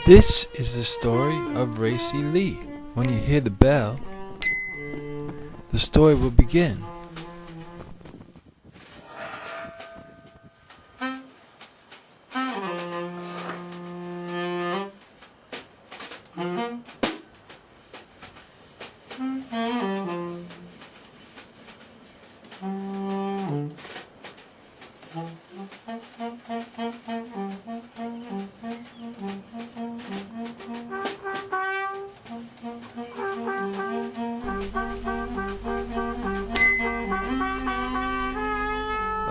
This is the story of Racey Lee. When you hear the bell, the story will begin.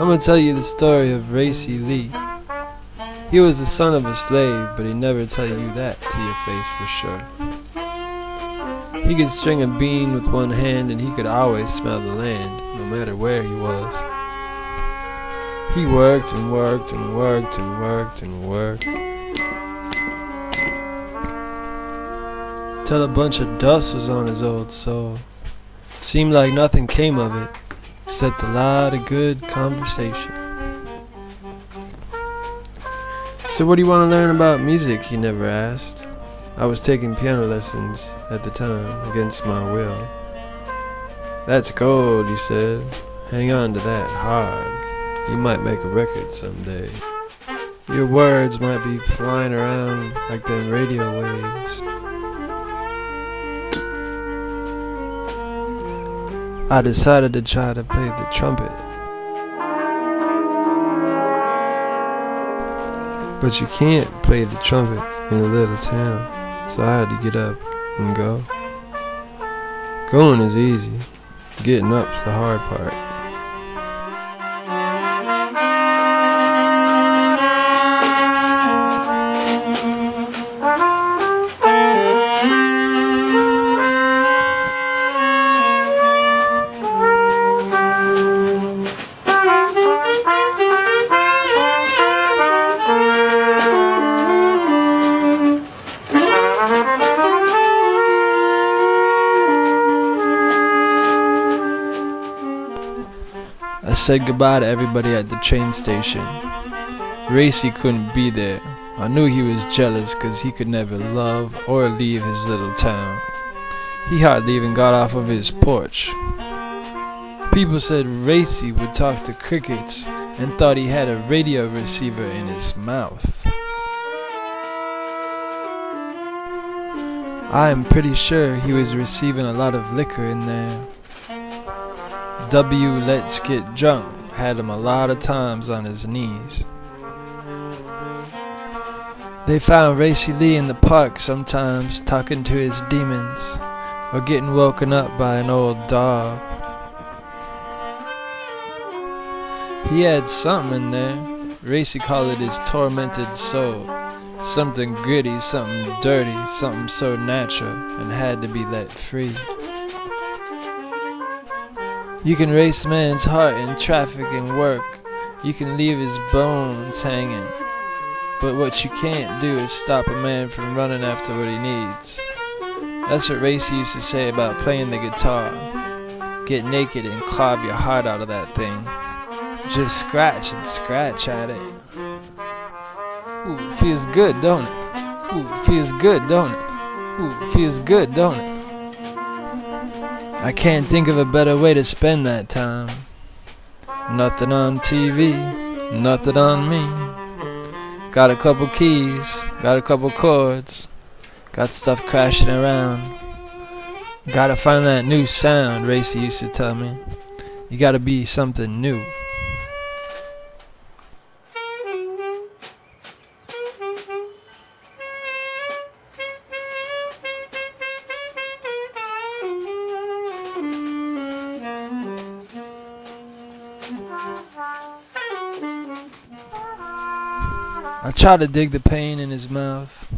I'm gonna tell you the story of Racey Lee. He was the son of a slave, but he'd never tell you that to your face for sure. He could string a bean with one hand and he could always smell the land, no matter where he was. He worked and worked and worked and worked and worked till a bunch of dust was on his old soul. Seemed like nothing came of it, except a lot of good conversation. So what do you want to learn about music, he never asked. I was taking piano lessons at the time, against my will. That's gold, he said. Hang on to that hard. You might make a record someday. Your words might be flying around like them radio waves. I decided to try to play the trumpet. But you can't play the trumpet in a little town, so I had to get up and go. Going is easy, getting up's the hard part. I said goodbye to everybody at the train station. Racey couldn't be there. I knew he was jealous cause he could never love or leave his little town. He hardly even got off of his porch. People said Racey would talk to crickets and thought he had a radio receiver in his mouth. I am pretty sure he was receiving a lot of liquor in there. W. Let's Get Drunk had him a lot of times on his knees. They found Racey Lee in the park sometimes talking to his demons or getting woken up by an old dog. He had something in there. Racey called it his tormented soul. Something gritty, something dirty, something so natural and had to be let free. You can race a man's heart in traffic and work. You can leave his bones hanging. But what you can't do is stop a man from running after what he needs. That's what Racey used to say about playing the guitar. Get naked and carve your heart out of that thing. Just scratch and scratch at it. Ooh, it feels good, don't it? Ooh, it feels good, don't it? Ooh, it feels good, don't it? I can't think of a better way to spend that time. Nothing on TV, nothing on me. Got a couple keys, got a couple chords, got stuff crashing around. Gotta find that new sound, Racey used to tell me. You gotta be something new. I tried to dig the pain in his mouth,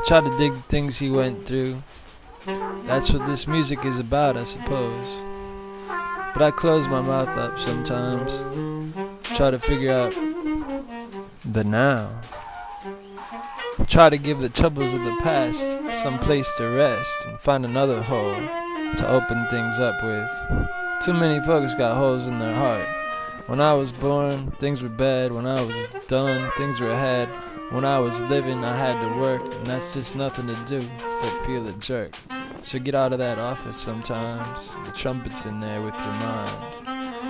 tried to dig the things he went through. That's what this music is about, I suppose. But I close my mouth up sometimes, try to figure out the now. Try to give the troubles of the past some place to rest and find another hole to open things up with. Too many folks got holes in their heart, When I was born, things were bad. When I was done, things were ahead. When I was living, I had to work, and that's just nothing to do except feel a jerk. So get out of that office sometimes. The trumpet's in there with your mind.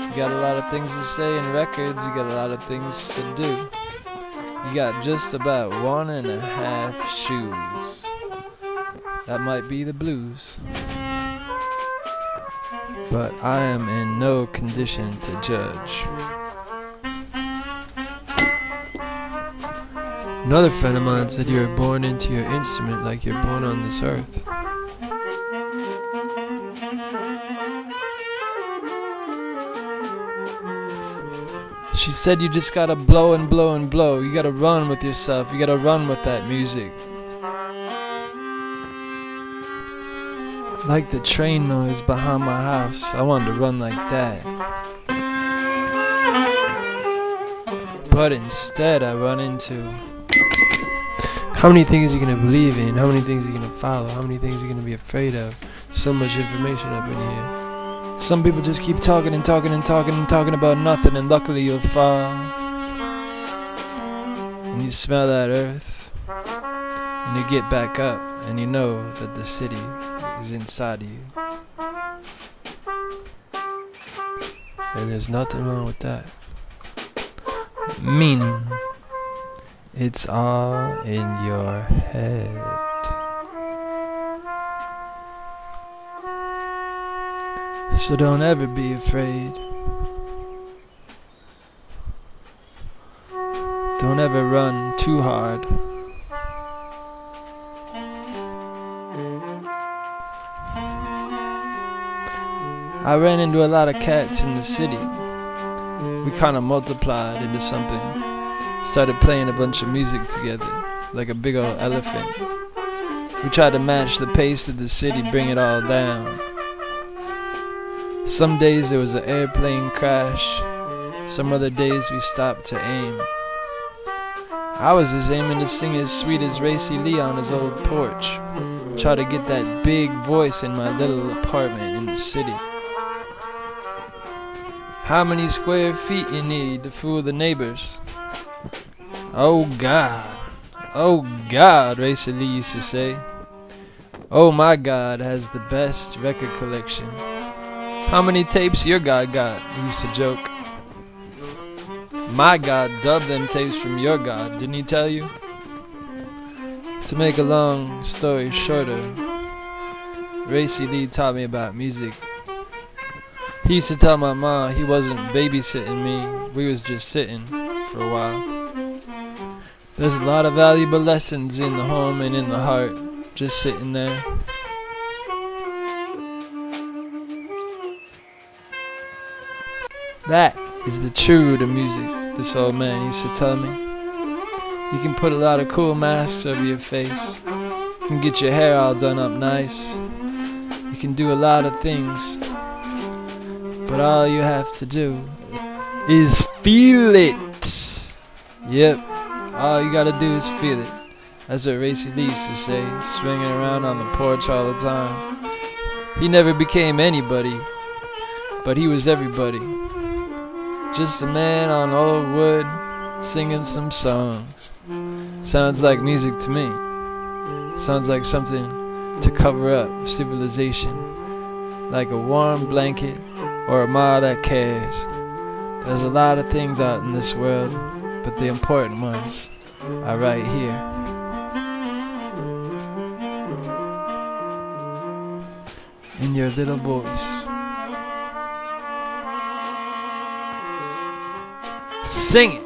You got a lot of things to say in records, you got a lot of things to do. You got just about 1.5 shoes. That might be the blues. But I am in no condition to judge. Another friend of mine said you were born into your instrument like you're born on this earth. She said you just gotta blow and blow and blow. You gotta run with yourself. You gotta run with that music. Like the train noise behind my house. I wanted to run like that. But instead I run into how many things are you gonna believe in? How many things are you gonna follow? How many things are you gonna be afraid of? So much information up in here. Some people just keep talking and talking and talking and talking about nothing, and luckily you'll fall. And you smell that earth, and you get back up, and you know that the city is inside of you. And there's nothing wrong with that. Meaning, it's all in your head. So don't ever be afraid. Don't ever run too hard. I ran into a lot of cats in the city. We kind of multiplied into something. Started playing a bunch of music together, like a big old elephant. We tried to match the pace of the city, bring it all down. Some days there was an airplane crash. Some other days we stopped to aim. I was just aiming to sing as sweet as Racey on his old porch. Try to get that big voice in my little apartment in the city. How many square feet you need to fool the neighbors? Oh God, Racey Lee used to say. Oh my God has the best record collection. How many tapes your God got? He used to joke. My God dubbed them tapes from your God, didn't he tell you? To make a long story shorter, Racey Lee taught me about music. He used to tell my mom he wasn't babysitting me, we was just sitting for a while. There's a lot of valuable lessons in the home and in the heart, just sitting there. That is the true to music, this old man used to tell me. You can put a lot of cool masks over your face. You can get your hair all done up nice. You can do a lot of things. But all you have to do is feel it. Yep, all you gotta do is feel it. That's what Racey Lee used to say, swinging around on the porch all the time. He never became anybody, but he was everybody. Just a man on old wood, singing some songs. Sounds like music to me. Sounds like something to cover up civilization. Like a warm blanket or a ma that cares. There's a lot of things out in this world, but the important ones are right here. In your little voice. Sing it!